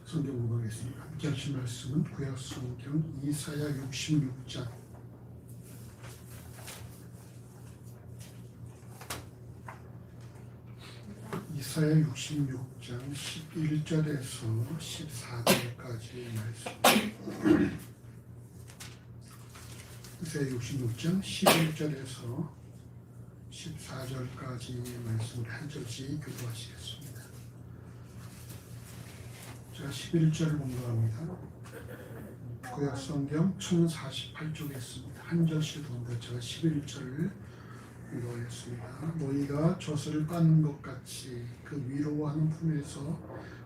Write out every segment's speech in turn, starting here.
성경 공부하겠습니다. 함께 하실 말씀은 구약 성경 이사야 66장 이사야 66장 11절에서 14절까지 말씀. 이사야 66장 11절에서 14절까지 말씀을 한 절씩 교도하시겠습니다. 자, 11절을 공부합니다. 구약 성경 1048쪽에 있습니다. 한 절씩 본다. 제가 11절을 공부하겠습니다. 너희가 젖을 빻는 것 같이 그 위로하는 품에서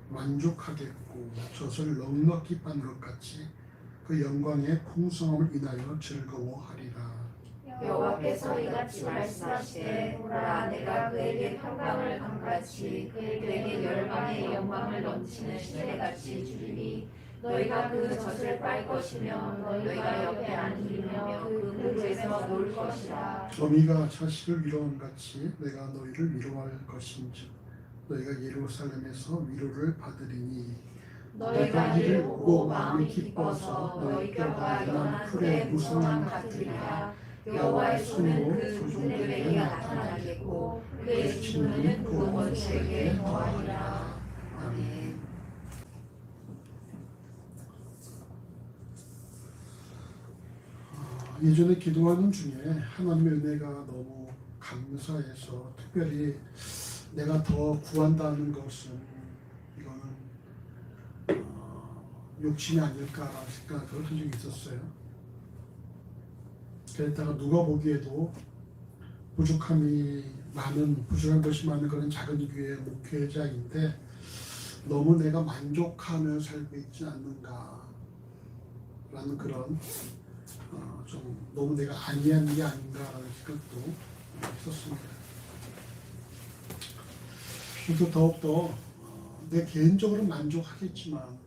만족하겠고 젖을 넉넉히 빻는 것 같이 그 영광의 풍성함을 인하여 즐거워하리라. 여호와께서 이같이 말씀하시되 보라 내가 그에게 평강을 강같이 그에게 열방의 영광을 넘치는 시내같이 주리니 너희가 그 젖을 빨 것이며 너희가 옆에 앉으며 그 그릇에서 놀 것이라. 어미가 자식을 위로함 같이 내가 너희를 위로할 것인즉 너희가 예루살렘에서 위로를 받으리니 너희가 이를 보고 마음이 기뻐서 너희 뼈가 연한 풀의 무성함 같으리라. 여호와의 손은 그 조종들에게 나타나겠고 그의 진노는 그 원수에게 더하리라. 아멘. 예전에 기도하는 중에 하나님의 은혜가 너무 감사해서 특별히 내가 더 구한다는 것은 이거는 욕심이 아닐까라는 생각을 한 적이 있었어요. 그랬다가 누가 보기에도 부족한 것이 많은 그런 작은 교회 목회자인데 너무 내가 만족하며 살고 있지 않는가라는 그런 좀 너무 내가 아니한 게 아닌가라는 생각도 있었습니다. 그래서 더욱더 내 개인적으로 만족하겠지만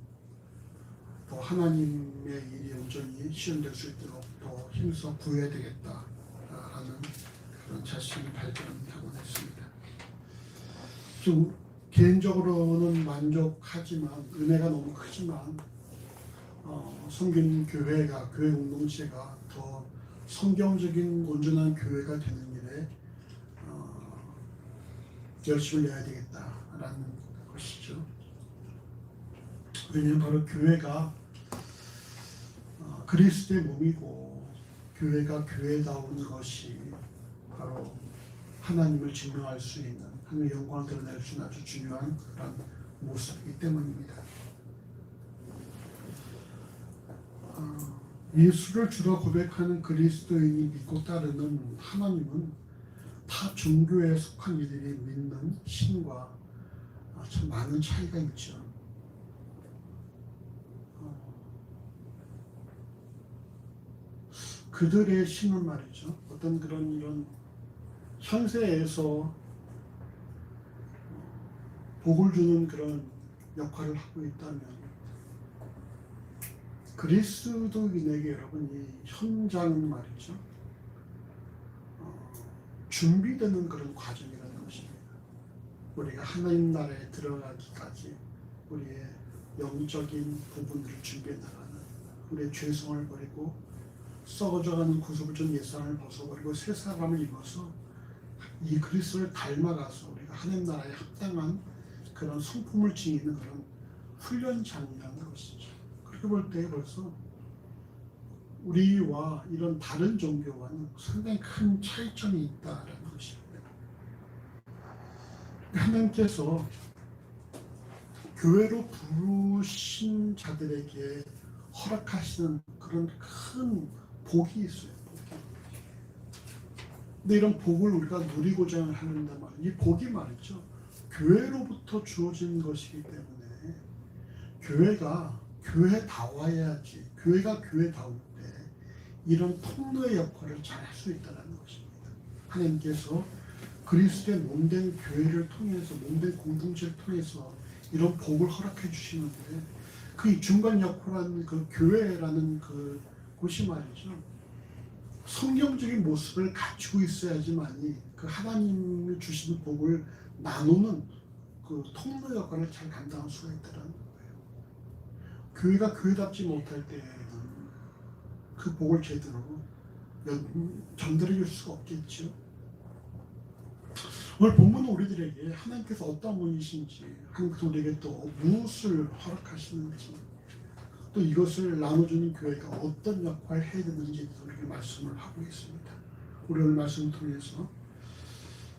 더 하나님의 일이 온전히 시연될 수 있도록 더 힘써 구해야 되겠다라는 그런 자신을 발견하곤 했습니다. 좀 개인적으로는 만족하지만 은혜가 너무 크지만 섬기는 교회가 교회 공동체가 더 성경적인 온전한 교회가 되는 일에 열심을 내야 되겠다라는 것이죠. 왜냐하면 바로 교회가 그리스도의 몸이고 교회가 교회다운 것이 바로 하나님을 증명할 수 있는 하나님의 영광을 드러낼 수 있는 아주 중요한 그런 모습이기 때문입니다. 예수를 주로 고백하는 그리스도인이 믿고 따르는 하나님은 타 종교에 속한 이들이 믿는 신과 참 많은 차이가 있죠. 그들의 신은 말이죠. 어떤 그런 이런 현세에서 복을 주는 그런 역할을 하고 있다면 그리스도인에게 여러분 이 현장은 말이죠. 준비되는 그런 과정이라는 것입니다. 우리가 하나님 나라에 들어가기까지 우리의 영적인 부분들을 준비해 나가는 우리의 죄성을 버리고 썩어져가는 구속을 예산을 벗어버리고 새 사람을 입어서 이 그리스도를 닮아가서 우리가 하나님 나라에 합당한 그런 성품을 지니는 그런 훈련장이라는 것이죠. 그렇게 볼 때 벌써 우리와 이런 다른 종교와는 상당히 큰 차이점이 있다라는 것입니다. 하나님께서 교회로 부르신 자들에게 허락하시는 그런 큰 복이 있어요. 근데 이런 복을 우리가 누리고자 하는데 이 복이 말이죠. 교회로부터 주어진 것이기 때문에 교회가 교회다워야지. 교회가 교회다울 때 이런 통로의 역할을 잘 할 수 있다는 것입니다. 하나님께서 그리스도의 몸된 교회를 통해서 몸된 공동체를 통해서 이런 복을 허락해 주시는데 그 중간 역할하는 그 교회라는 그 곳이 말이죠. 성경적인 모습을 갖추고 있어야지만이 그 하나님이 주신 복을 나누는 그 통로 역할을 잘 감당할 수가 있다는 거예요. 교회가 교회답지 못할 때에는 그 복을 제대로 전달해 줄 수가 없겠죠. 오늘 본문은 우리들에게 하나님께서 어떤 분이신지, 하나님께서 우리에게 또 무엇을 허락하시는지, 또 이것을 나눠주는 교회가 어떤 역할을 해야 되는지 우리에게 말씀을 하고 있습니다. 우리 오늘 말씀을 통해서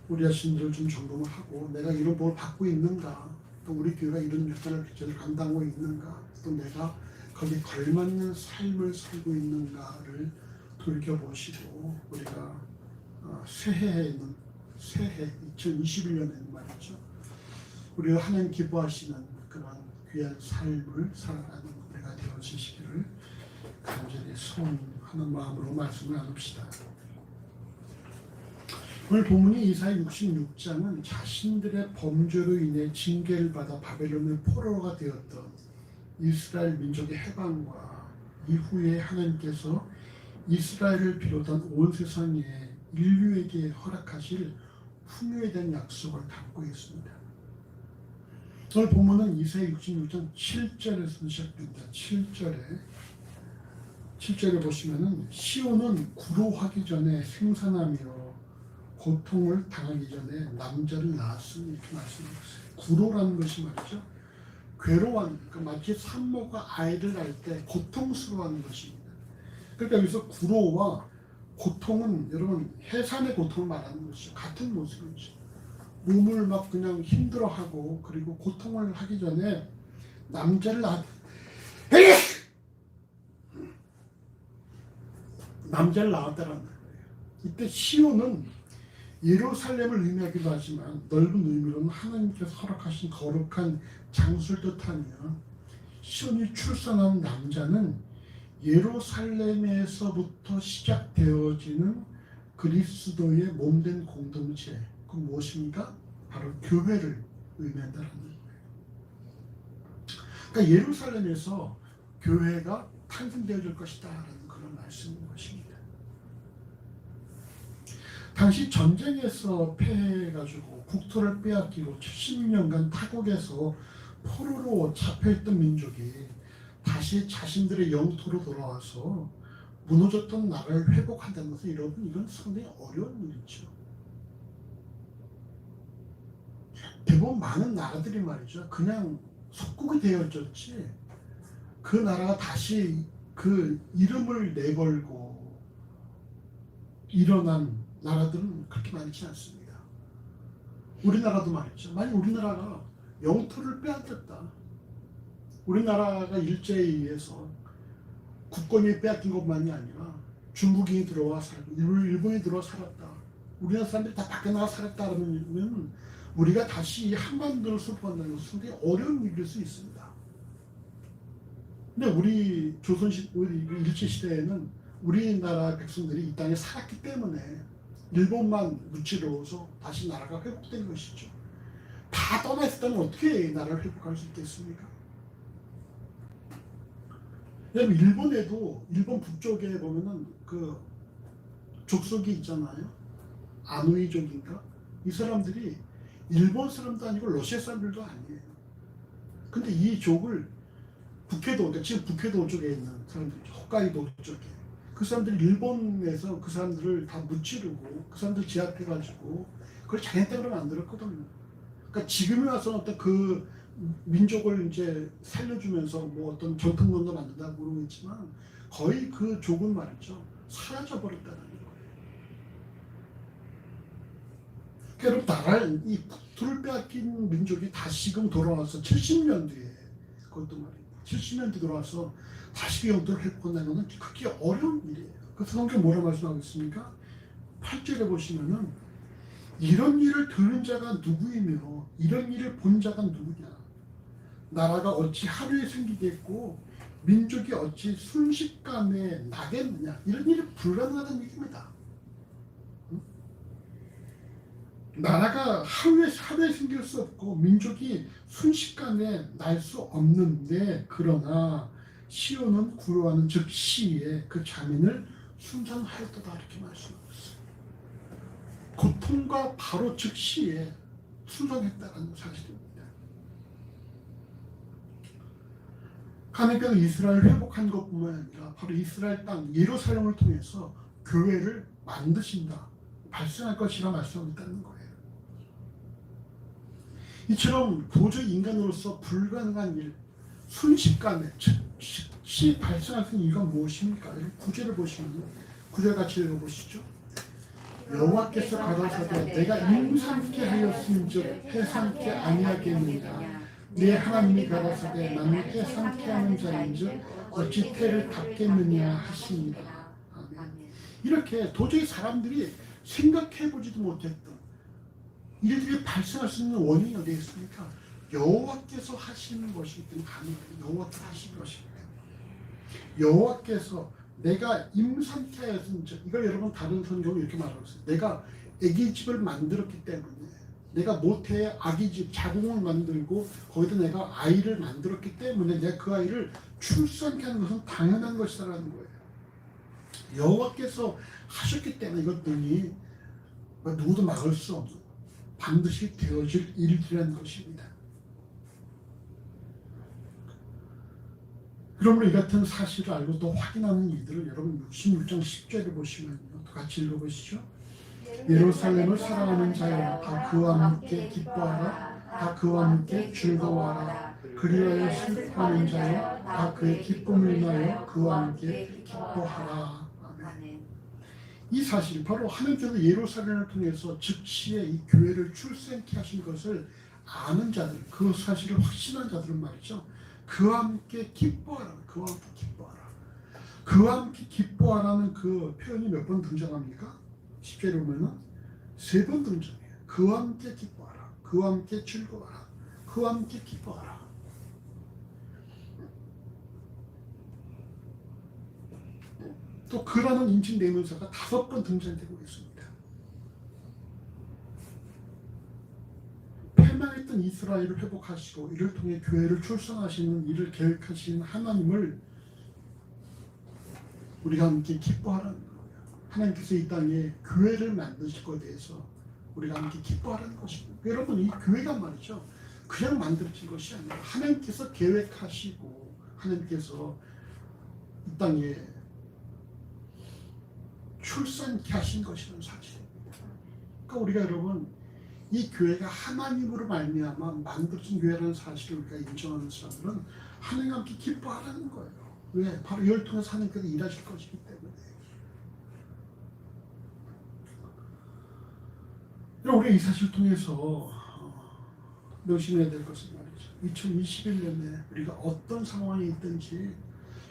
우리 자신들을 좀 점검을 하고, 내가 이런 복을 받고 있는가, 또 우리 교회가 이런 역할을 제대로 감당하고 있는가, 또 내가 거기에 걸맞는 삶을 살고 있는가를 돌이켜보시고, 우리가 새해에는, 새해 2021년에는 말이죠, 우리가 하나님 기뻐하시는 그런 귀한 삶을 살아가는 우리가 되어지시기를 간절히 소원하는 마음으로 말씀을 나눕시다. 오늘 본문이 이사야 66장은 자신들의 범죄로 인해 징계를 받아 바벨론의 포로가 되었던 이스라엘 민족의 해방과 이후에 하나님께서 이스라엘을 비롯한 온 세상에 인류에게 허락하실 풍요에 대한 약속을 담고 있습니다. 오늘 본문은 이사야 66장 7절에서 시작됩니다. 7절에 보시면은 시온은 구로하기 전에 생산하며 고통을 당하기 전에 남자를 낳았으니 이렇게 말씀하셨어요. 구로라는 것이 말이죠, 괴로워하는, 그러니까 마치 산모가 아이를 낳을 때 고통스러워하는 것입니다. 그러니까 여기서 구로와 고통은 여러분 해산의 고통을 말하는 것이죠. 같은 모습이죠. 몸을 막 그냥 힘들어하고 그리고 고통을 하기 전에 남자를 낳았다라는 거예요. 이때 시온은 예루살렘을 의미하기도 하지만 넓은 의미로는 하나님께서 허락하신 거룩한 장소를 뜻하며, 시온이 출산한 남자는 예루살렘에서부터 시작되어지는 그리스도의 몸된 공동체, 그 무엇입니까? 바로 교회를 의미한다는 거예요. 그러니까 예루살렘에서 교회가 탄생되어질 것이다라는 그런 말씀인 것입니다. 당시 전쟁에서 패해가지고 국토를 빼앗기고 70년간 타국에서 포로로 잡혀있던 민족이 다시 자신들의 영토로 돌아와서 무너졌던 나라를 회복한다는 것은 여러분, 이건 상당히 어려운 일이죠. 대부분 많은 나라들이 말이죠, 그냥 속국이 되어졌지 그 나라가 다시 그 이름을 내걸고 일어난 나라들은 그렇게 많지 않습니다. 우리나라도 말이죠. 만약 우리나라가 영토를 빼앗겼다, 우리나라가 일제에 의해서 국권이 빼앗긴 것만이 아니라 중국인이 들어와 살고 일본이 들어와 살았다, 우리나라 사람들이 다 밖에 나가 살았다 그러면 우리가 다시 한반도를 수립한다는 것은 상당히 어려운 일일 수 있습니다. 근데 우리 우리 일제시대에는 우리나라 백성들이 이 땅에 살았기 때문에 일본만 무찌러워서 다시 나라가 회복된 것이죠. 다 떠나 있었다면 어떻게 나라를 회복할 수 있겠습니까? 왜냐면 일본에도, 일본 북쪽에 보면은 그 족속이 있잖아요. 아노이족인가? 이 사람들이 일본 사람도 아니고 러시아 사람들도 아니에요. 근데 이 족을 북해도, 그러니까 지금 북해도 쪽에 있는 사람들이죠. 홋카이도 쪽에. 그 사람들이 일본에서 그 사람들을 다 무찌르고 그 사람들 제압해가지고 그걸 자기 땅으로 만들었거든요. 그러니까 지금에 와서 어떤 그 민족을 이제 살려주면서 뭐 어떤 전통문도 만든다고 그러고 있지만 거의 그 족은 말이죠, 사라져 버렸다는 거예요. 그러니까 나라를, 이 국토를 빼앗긴 민족이 다시금 돌아와서 70년 뒤에, 그것도 말이에요, 70년 뒤에 돌아와서 다시 영토를 회복한다는 것은 그렇게 어려운 일이에요. 그래서 성경 뭐라고 말씀하고 있습니까? 8절에 보시면은 이런 일을 들은 자가 누구이며 이런 일을 본 자가 누구냐, 나라가 어찌 하루에 생기겠고 민족이 어찌 순식간에 나겠느냐, 이런 일이 불가능하다는 얘기입니다. 나라가 하루에 생길 수 없고 민족이 순식간에 날 수 없는데, 그러나 시온은 구로하는 즉시에 그 자민을 순산하였다, 이렇게 말씀하고 있어요. 고통과 바로 즉시에 순산했다는 사실입니다. 하나님께서 이스라엘을 회복한 것뿐만 아니라 바로 이스라엘 땅 예루살렘을 통해서 교회를 만드신다, 발생할 것이라 말씀하고 있다는 거예요. 이처럼 도저히 인간으로서 불가능한 일, 순식간에 즉시 발생할 수 있는 이유가 무엇입니까? 구절을 보시면 구절 같이 읽어보시죠. 여호와께서 가라사대 내가 임삼게 하였음즉 해삼게 아니하겠느냐. 내 하나님이 가라사대 나는 해삼게 하는 자인즉 어찌 태를 닦겠느냐 하십니다. 아멘. 이렇게 도저히 사람들이 생각해보지도 못했던 일들이 발생할 수 있는 원인이 어디에 있습니까? 여호와께서 하시는 것이기 때문에 가능해요. 여호와께서 하시는 것이기 때문에. 여호와께서 내가 임산케 하였은즉, 이걸 여러분 다른 성경은 이렇게 말하고 있어요. 내가 아기집을 만들었기 때문에, 내가 모태의 아기집 자궁을 만들고 거기다 내가 아이를 만들었기 때문에 내가 그 아이를 출산케 하는 것은 당연한 것이라는 거예요. 여호와께서 하셨기 때문에 이것들이 누구도 막을 수 없는 반드시 되어질 일이라는 것입니다. 그러므로 이 같은 사실을 알고 또 확인하는 이들을 여러분 66장 10절을 보시면요, 또 같이 읽어보시죠. 예루살렘을 사랑하는 자여 다 그와 함께 기뻐하라. 다 그와 함께 즐거워하라. 그리하여 슬퍼하는 자여 다 그의 기쁨을 인하여 그와 함께 기뻐하라. 아멘. 이 사실 바로 하나님께서 예루살렘을 통해서 즉시에 이 교회를 출생케 하신 것을 아는 자들, 그 사실을 확신한 자들은 말이죠, 그와 함께 기뻐하라. 그와 함께 기뻐하라. 그와 함께 기뻐하라는 그 표현이 몇 번 등장합니까? 10절에 보면은 3번 등장해요. 그와 함께 기뻐하라. 그와 함께 즐거워하라. 그와 함께 기뻐하라. 또 그라는 인칭 대명사가 5번 등장되고 있습니다. 패망했던 이스라엘을 회복하시고 이를 통해 교회를 출산하시는 일을 계획하신 하나님을 우리가 함께 기뻐하라는 거예요. 하나님께서 이 땅에 교회를 만드실 것에 대해서 우리가 함께 기뻐하라는 것입니다. 여러분, 이 교회가 말이죠, 그냥 만들어진 것이 아니라 하나님께서 계획하시고 하나님께서 이 땅에 출산케 하신 것이라는 사실입니다. 그러니까 우리가 여러분, 이 교회가 하나님으로 말미암아 만들어진 교회라는 사실을 우리가 인정하는 사람들은 하나님과 함께 기뻐하라는 거예요. 왜? 바로 이를 통해서 하나님께서 일하실 것이기 때문에. 우리가 이 사실을 통해서 명심해야 될 것은 말이죠, 2021년에 우리가 어떤 상황에 있든지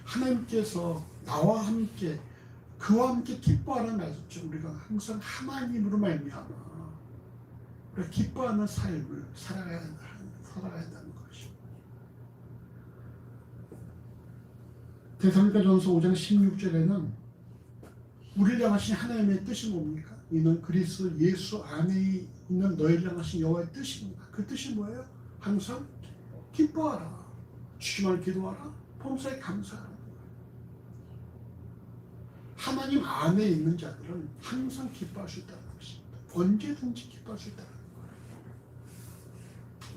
하나님께서 나와 함께 그와 함께 기뻐하는 말씀, 우리가 항상 하나님으로 말미암아 우리가 기뻐하는 삶을 살아가야 한다는 것이죠. 데살로니가전서 5장 16절에는 우리를 향하신 하나님의 뜻이 뭡니까? 이는 그리스도 예수 안에 있는 너희를 향하신 여호와의 뜻입니다. 그 뜻이 뭐예요? 항상 기뻐하라, 주님을 기도하라, 범사에 감사하라. 하나님 안에 있는 자들은 항상 기뻐할 수 있다는 것입니다. 언제든지 기뻐할 수 있다는 거예요.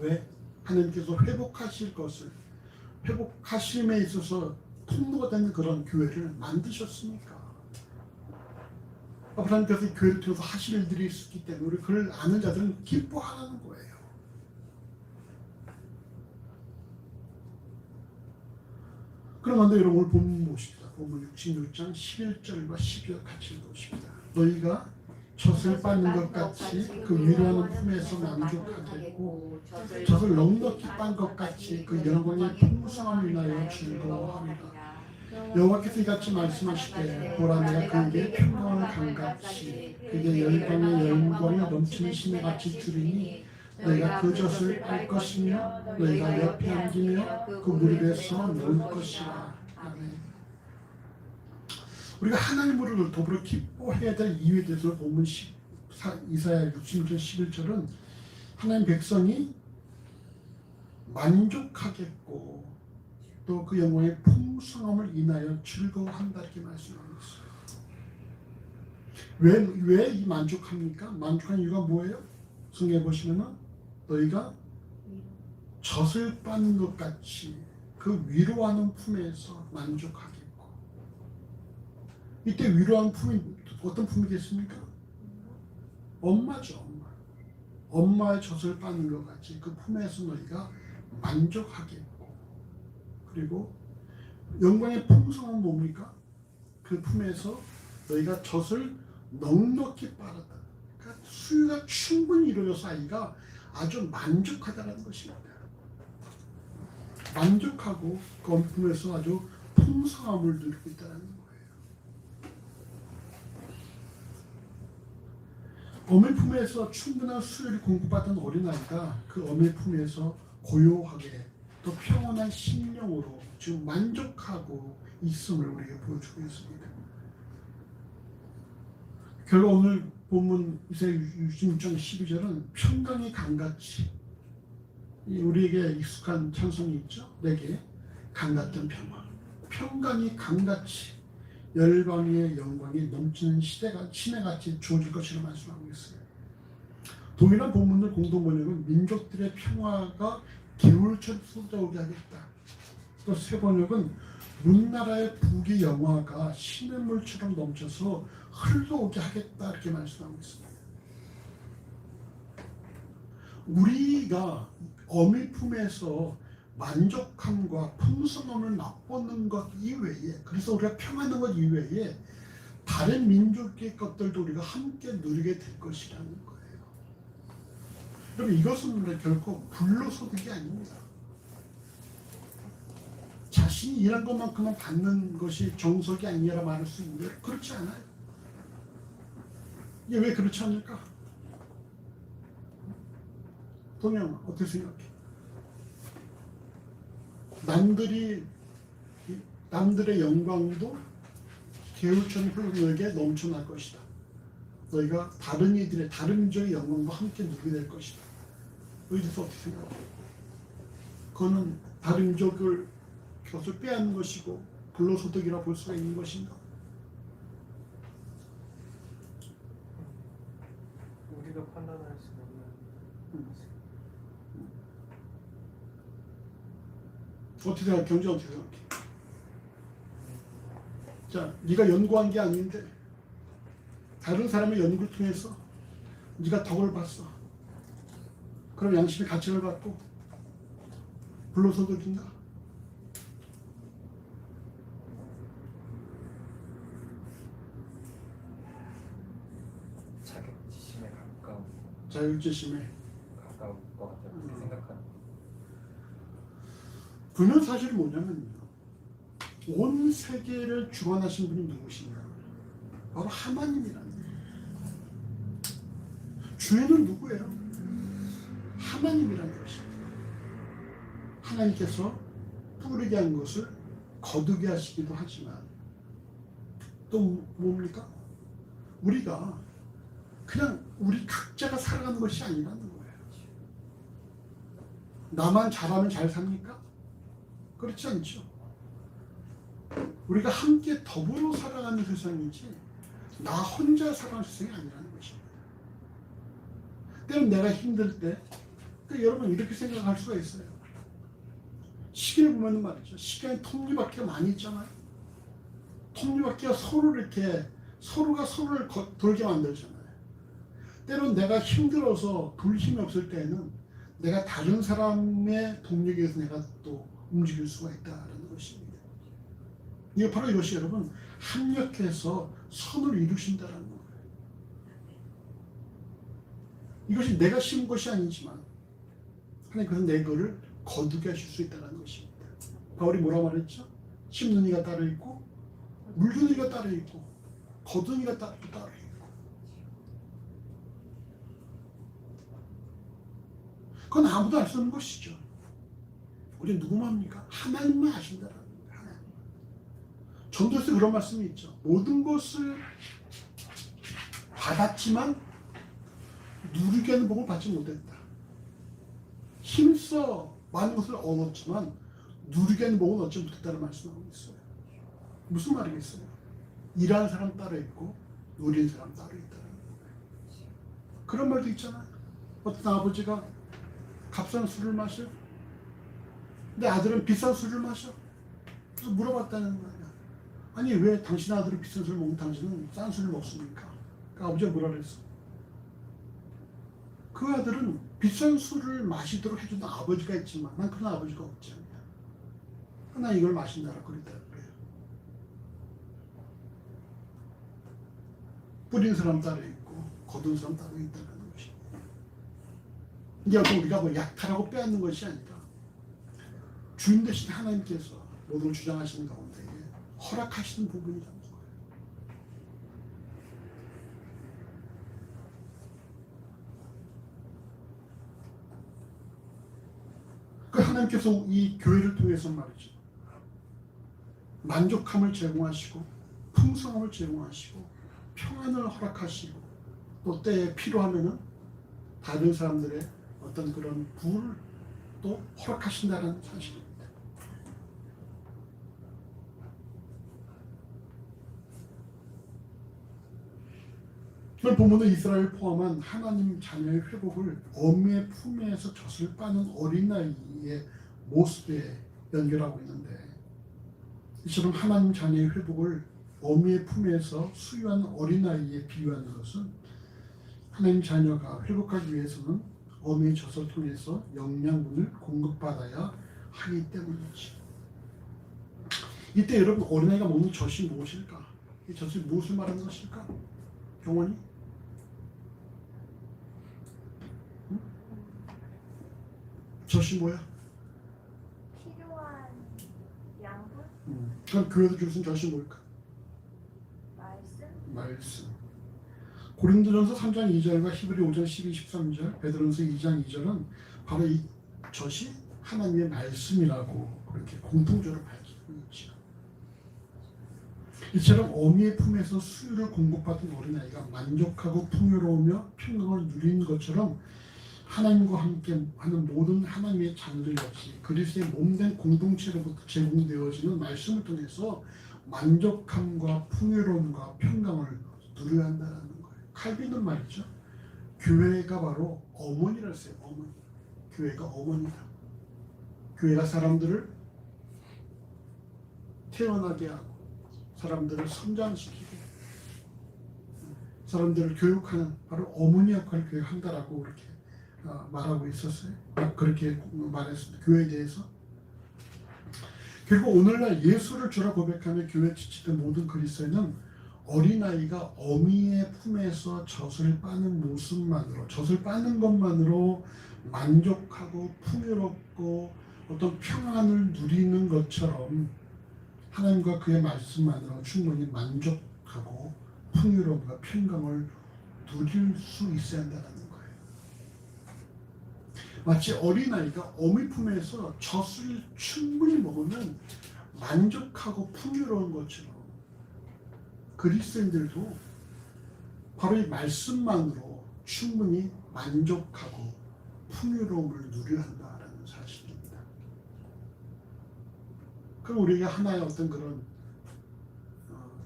왜? 하나님께서 회복하실 것을, 회복하심에 있어서 통로가 되는 그런 교회를 만드셨으니까. 하나님께서 교회를 통해서 하실 일들이 있었기 때문에 우리 그를 아는 자들은 기뻐하는 거예요. 그런데 여러분, 오늘 본문 보십시다. 본문 66장 11절과 12절 같이 읽어보십니다. 너희가 젖을 빻는 것 같이 그 위로하는 품에서 만족하겠고 젖을 넉넉히 빻은 것 같이 그 영광의 풍성함을 인하여 즐거워합니다. 여호와께서 이같이 말씀하시되 보라, 내가 그에게 평강을 강같이 그에게 열방의 영광이 넘치는 심에 같이 주리니 너희가 그 젖을 빻 것이며 너희가 옆에 앉으며 그 무릎에서 놓을 것이라. 아멘. 우리가 하나님으로 더불어 기뻐해야 될 이유에 대해서 보면 이사야 66장 11절은 하나님 백성이 만족하겠고 또 그 영광의 풍성함을 인하여 즐거워한다, 이렇게 말씀하고 있어요. 왜 이 만족합니까? 만족한 이유가 뭐예요? 성경에 보시면은 너희가 젖을 빻는 것 같이 그 위로하는 품에서 만족하겠고, 이때 위로하는 품이 어떤 품이겠습니까? 엄마죠. 엄마의 젖을 빠는 것 같이 그 품에서 너희가 만족하겠고, 그리고 영광의 풍성은 뭡니까? 그 품에서 너희가 젖을 넉넉히 빨았다. 그러니까 수유가 충분히 이루어져서 아이가 아주 만족하다는 것입니다. 만족하고 그 품에서 아주 풍성함을 누리고 있다는 거예요. 어머니 품에서 충분한 수유를 공급받은 어린아이가 그 어머니 품에서 고요하게 또 평온한 심령으로 지금 만족하고 있음을 우리에게 보여주고 있습니다. 결국 오늘 본문 이사야 66장 12절은 평강의 강같이, 우리에게 익숙한 찬송이 있죠. 내게 강같은 평화, 평강이 강같이 열방의 영광이 넘치는 시내같이 주어질 것이라 말씀하고 있어요. 동일한 본문의 공동 번역은 민족들의 평화가 개울처럼 쏟아오게 하겠다. 또 새 번역은 문나라의 북의 영화가 시냇물처럼 넘쳐서 흘러오게 하겠다, 이렇게 말씀하고 있습니다. 우리가 어미 품에서 만족함과 풍성함을 맛보는 것 이외에, 그래서 우리가 평안한 것 이외에 다른 민족의 것들도 우리가 함께 누리게 될 것이라는 거예요. 여러분, 이것은 결코 불로소득이 아닙니다. 자신이 일한 것만큼은 받는 것이 정석이 아니라 말할 수 있는데 그렇지 않아요. 이게 왜 그렇지 않을까? 동영아, 어떻게 생각해? 남들의 영광도 개울처럼 흘러너에게 넘쳐날 것이다. 너희가 다른 민족의 영광과 함께 누리게 될 것이다. 너희들도 어떻게 생각해? 그거는 다른 민족을 것을 빼앗는 것이고 불로소득이라 볼 수가 있는 것인가? 우리가 판단할 수 없는. 어떻게 생각해? 경제 어떻게 생각해? 자, 네가 연구한 게 아닌데 다른 사람의 연구를 통해서 네가 덕을 봤어. 그럼 양심의 가치를 갖고 불로소득인가? 자격지심에 가까운 자율지심에 것 같아요. 그렇게 생각하는. 분명 사실이 뭐냐면요, 온 세계를 주관하신 분이 누구신가? 바로 하나님이라는 거예요. 주인은 누구예요? 하나님이라는 것입니다. 하나님께서 뿌리게 한 것을 거두게 하시기도 하지만 또 뭡니까? 우리가 그냥 우리 각자가 살아가는 것이 아니라는 거예요. 나만 잘하면 잘 삽니까? 그렇지 않죠. 우리가 함께 더불어 살아가는 세상이지 나 혼자 살아가는 세상이 아니라는 것입니다. 때론 내가 힘들 때 여러분 이렇게 생각할 수가 있어요. 시계를 보면 말이죠, 시간에 톱니바퀴가 많이 있잖아요. 톱니바퀴가 서로가 서로를 돌게 만들잖아요. 때론 내가 힘들어서 돌 힘이 없을 때는 내가 다른 사람의 동력에 의해서 내가 또 움직일 수가 있다는 것입니다. 이게 바로 이것이 여러분 합력해서 선을 이루신다는 거예요. 이것이 내가 심은 것이 아니지만 하나님께서 내 거를 거두게 하실 수 있다는 것입니다. 바울이 뭐라 말했죠? 심는 이가 따로 있고 물든 이가 따로 있고 거둔 이가 따로 있고. 그건 아무도 알 수 없는 것이죠. 우리 누구만 합니까? 하나님만 아신다라는 거예요. 하나님. 전도에서 그런 말씀이 있죠. 모든 것을 받았지만 누리게 하는 복을 받지 못했다. 힘써 많은 것을 얻었지만 누리게 하는 복은 얻지 못했다는 말씀하고 있어요. 무슨 말이겠어요? 일하는 사람 따로 있고 누리는 사람 따로 있다는 거예요. 그런 말도 있잖아요. 어떤 아버지가 값싼 술을 마셔 근데 아들은 비싼 술을 마셔. 그래서 물어봤다는 거야. 아니 왜 당신 아들이 비싼 술을 먹는 당신은 싼 술을 먹습니까? 그러니까 아버지가 뭐라 그랬어? 그 아들은 비싼 술을 마시도록 해주는 아버지가 있지만 난 그런 아버지가 없지 않냐. 난 이걸 마신다라 그랬다는 거예요. 뿌린 사람 따로 있고 거둔 사람 따로 있다는 것이. 이게 어떤 우리가 뭐 약탈하고 빼앗는 것이 아니라 주인 대신 하나님께서 모든 걸 주장하시는 가운데 허락하시는 부분이라는 거예요. 그 하나님께서 이 교회를 통해서 말이죠. 만족함을 제공하시고 풍성함을 제공하시고 평안을 허락하시고 또 때에 필요하면은 다른 사람들의 어떤 그런 부를 또 허락하신다는 사실입니다. 오늘 본문은 이스라엘 포함한 하나님 자녀의 회복을 어미의 품에서 젖을 빠는 어린아이의 모습에 연결하고 있는데, 이처럼 하나님 자녀의 회복을 어미의 품에서 수유한 어린아이에 비유하는 것은 하나님 자녀가 회복하기 위해서는 어미의 젖을 통해서 영양분을 공급받아야 하기 때문이지. 이때 여러분, 어린아이가 먹는 젖이 무엇일까? 이 젖이 무엇을 말하는 것일까? 경원이? 젖이 뭐야? 필요한 양분? 그럼 교회도 주신 젖이 뭘까? 말씀. 고린도전서 3장 2절과 히브리 5장 12, 13절, 베드로전서 2장 2절은 바로 이 젖이 하나님의 말씀이라고 그렇게 공통적으로 밝히고 있죠. 이처럼 어미의 품에서 수유를 공급받은 어린아이가 만족하고 풍요로우며 평강을 누리는 것처럼 하나님과 함께 하는 모든 하나님의 자녀들 역시 그리스도의 몸된 공동체로부터 제공되어지는 말씀을 통해서 만족함과 풍요로움과 평강을 누려야 한다는 거예요. 칼빈은 말이죠. 교회가 바로 어머니라 했어요. 어머니. 교회가 어머니다. 교회가 사람들을 태어나게 하고 사람들을 성장시키고 사람들을 교육하는 바로 어머니 역할을 교회가 한다라고 그렇게 말하고 있었어요. 그렇게 말했습니다. 교회에 대해서. 그리고 오늘날 예수를 주라 고백하며 교회에 지치던 모든 그리스도인은 어린아이가 어미의 품에서 젖을 빠는 모습만으로, 젖을 빠는 것만으로 만족하고 풍요롭고 어떤 평안을 누리는 것처럼 하나님과 그의 말씀만으로 충분히 만족하고 풍요로움과 평강을 누릴 수 있어야 한다는 거예요. 마치 어린아이가 어미 품에서 젖을 충분히 먹으면 만족하고 풍요로운 것처럼 그리스도인들도 바로 이 말씀만으로 충분히 만족하고 풍요로움을 누려야 한다는 사실입니다. 그럼 우리가 하나의 어떤 그런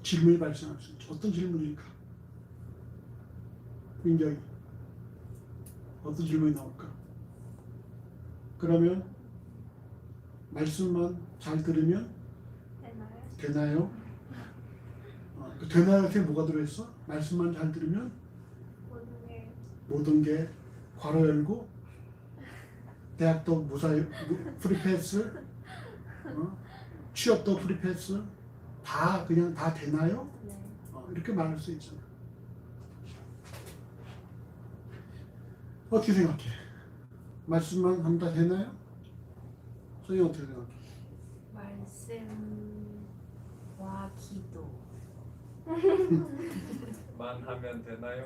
질문이 발생할 수 있죠. 어떤 질문일까? 민경이 어떤 질문이 나올까? 그러면 말씀만 잘 들으면 되나요? 되나요? 에 뭐가 들어있어? 말씀만 잘 들으면 모든 게 괄호 열고 대학도 무사히 프리패스, 취업도 프리패스 다 그냥 다 되나요? 이렇게 말할 수 있잖아. 어떻게 생각해? 말씀만 하면 다 되나요? 선생님 어떻게 생각해? 말씀과 기도 만 하면 되나요?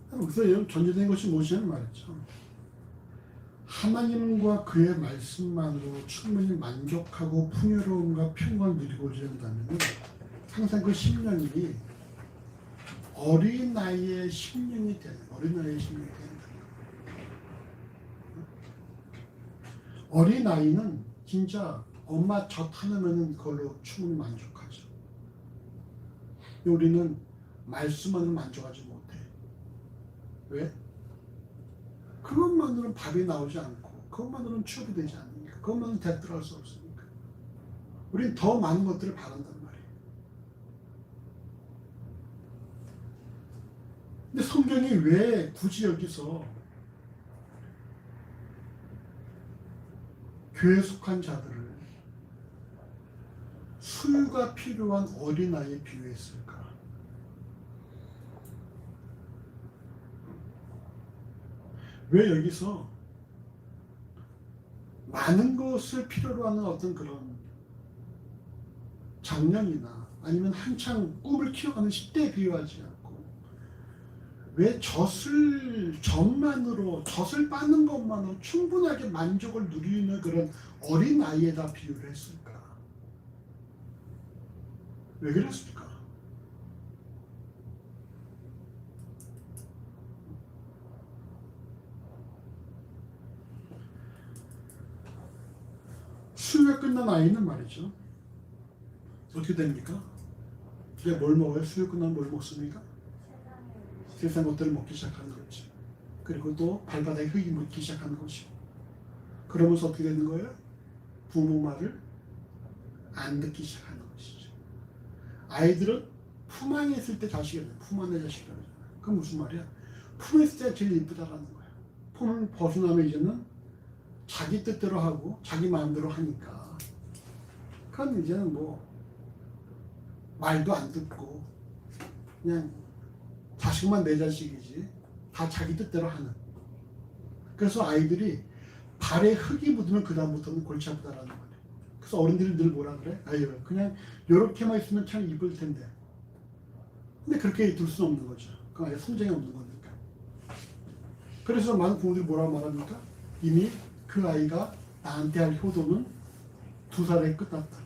그래서 전제된 것이 무엇이냐는 말이죠. 하나님과 그의 말씀만으로 충분히 만족하고 풍요로움과 평강을 누리고자 한다면 항상 그 심령이 어린아이의 심령이 되는, 어린아이의 심령이 되는 거예요. 어린아이는 진짜 엄마 젖 하나면은 그걸로 충분히 만족하죠. 우리는 말씀만으로 만족하지 못해. 왜? 그것만으로는 밥이 나오지 않고 그것만으로는 취업이 되지 않으니까 그것만으로는 대학 들어갈 수 없으니까 우리는 더 많은 것들을 바란단 말이에요. 근데 성경이 왜 굳이 여기서 교회에 속한 자들을 수유가 필요한 어린아이에 비유했을까? 왜 여기서 많은 것을 필요로 하는 어떤 그런 장년이나 아니면 한창 꿈을 키워가는 10대에 비유하지 않고 왜 젖만으로 젖을 빠는 것만으로 충분하게 만족을 누리는 그런 어린아이에다 비유를 했을까? 왜 그랬을까? 수유가 끝난 아이는 말이죠. 어떻게 됩니까? 이제 뭘 먹어요? 수유 끝나면 뭘 먹습니까? 세상 것들을 먹기 시작하는 거죠. 그리고 또 발바닥에 흙이 묻기 시작하는 것이고 그러면서 어떻게 되는 거예요? 부모 말을 안 듣기 시작하는 것이죠. 아이들은 품 안에 있을 때 자식이 돼요. 품 안에 자식이라고 하잖아요. 그건 무슨 말이야? 품에 있을 때 제일 이쁘다라는 거야. 품을 벗어나면 이제는 자기 뜻대로 하고 자기 마음대로 하니까 그건 이제는 뭐 말도 안 듣고 그냥 자식만 내 자식이지 다 자기 뜻대로 하는. 그래서 아이들이 발에 흙이 묻으면 그 다음부터는 골치 아프다라는 거예요. 그래서 어른들이 늘 뭐라 그래? 아유 그냥 요렇게만 있으면 참 이쁠 텐데. 근데 그렇게 둘 수는 없는 거죠. 그 아예 성장이 없는 거니까. 그래서 많은 부모들이 뭐라고 말합니까? 이미 그 아이가 나한테 할 효도는 2살에 끝났다.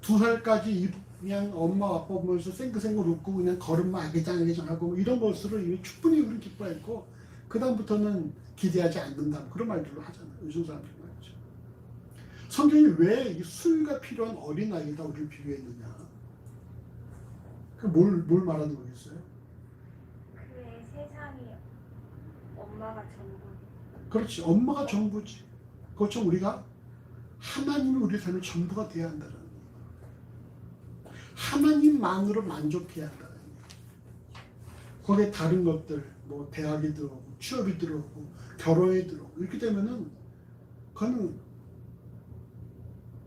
2살까지 그냥 엄마 아빠 보면서 생긋생긋 웃고 그냥 걸음만 아기장아기장하고 뭐 이런 것으로 이미 충분히 우리는 기뻐했고 그 다음부터는 기대하지 않는다 그런 말들로 하잖아요. 요즘 사람들 말이죠. 성경이 왜 이 수유가 필요한 어린아이에다 우리를 비유했느냐. 뭘 말하는 거겠어요? 그의 세상이 엄마가 전부. 그렇지. 엄마가 전부지. 그것처럼 우리가 하나님이 우리 삶의 전부가 되어야 한다는 거예요. 하나님만으로 만족해야 한다는 거예요. 거기에 다른 것들, 뭐 대학이 들어오고 취업이 들어오고 결혼이 들어오고 이렇게 되면은 그거는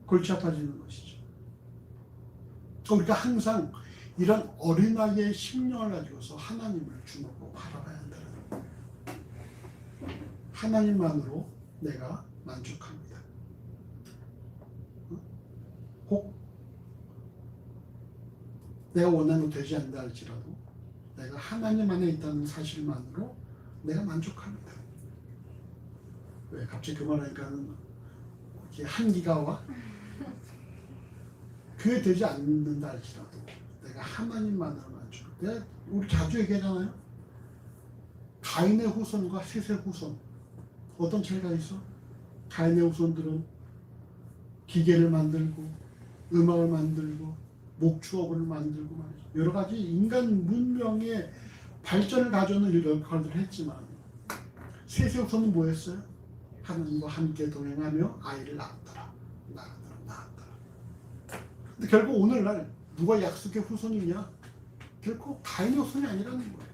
골치 아파지는 것이죠. 우리가 항상 이런 어린아이의 심령을 가지고서 하나님을 주목하고 바라봐야 한다는 거예요. 하나님만으로 내가 만족합니다. 혹 내가 원하는 거 되지 않는다 할지라도 내가 하나님 안에 있다는 사실만으로 내가 만족합니다. 왜 갑자기 그 말하니까는 이렇게 한기가 와? 그게 되지 않는다 할지라도 내가 하나님만으로 만족. 내가 우리 자주 얘기하잖아요. 가인의 후손과 셋의 후손 어떤 차이가 있어? 가인의 후손들은 기계를 만들고 음악을 만들고 목축업을 만들고 말이죠. 여러 가지 인간 문명의 발전을 가져오는 역할들을 했지만 셋의 후손은 뭐였어요? 하나님과 함께 동행하며 아이를 낳았더라. 근데 결국 오늘날 누가 약속의 후손이냐? 결코 가인의 후손이 아니라는 거예요.